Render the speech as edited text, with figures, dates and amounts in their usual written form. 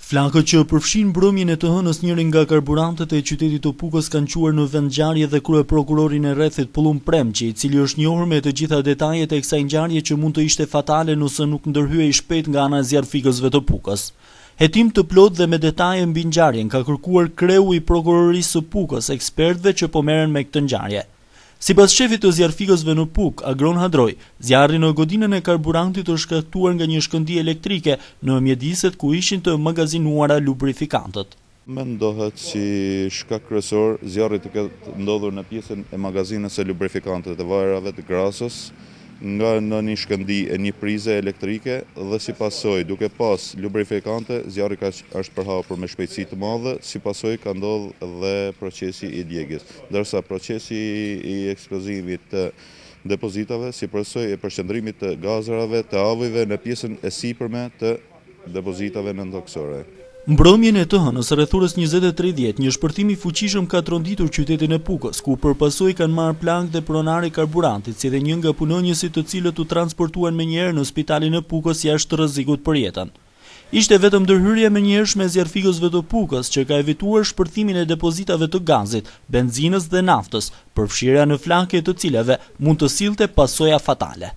Flakët që përfshin mbrëmjen e të hënës njërin nga karburantet e qytetit të Pukës kanë quar në vendngjarje dhe kryeprokurorin e rrethit Pullum Premçi, i cili është njohur me të gjitha detajet e kësaj ngjarje që mund të ishte fatale nëse nuk ndërhyej shpejt nga ana e zjarrfikësve të Pukës. Hetim të plot dhe me detaje mbi ngjarjen ka kërkuar kreu i prokurorisë së Pukës, ekspertëve që po merren me këtë ngjarje. Sipas shefit të zjarrfikësve në Pukë, Agron Hadroj, zjarri në godinën e karburantit është shkaktuar nga një shkëndijë elektrike në mjediset ku ishin të magazinuara lubrifikantët. Mendohet si shkak kryesor zjarri të ketë ndodhur në pjesën e magazinës së lubrifikantëve të vajrave të Grasës, nga në një shkëndi e një prize elektrike dhe si pasoj, duke pas lubrifikante, zjarri është përhapur me shpejtësi të madhe, si pasoj ka ndodhur dhe procesi i djegjes, ndërsa procesi i eksplozivit të depozitave si pasoj e përqendrimit të gazrave të avujve në pjesën e sipërme të depozitave nëntoksore. Mbrëmjen e të hënës rreth orës 20:30, një shpërthim i fuqishëm ka tronditur qytetin e Pukës, ku përpasoj kanë marrë plagë dhe pronari karburantit, si dhe një nga punonjësit të cilët u transportuan menjëherë në spitalin e Pukës jashtë rrezikut për jetën. Ishte vetëm ndërhyrja menjëhershme e zjarrfikësve të Pukës që ka evituar shpërthimin e depozitave të gazit, benzinës dhe naftës, përfshirja në flake të cilave mund të sillte pasoja fatale.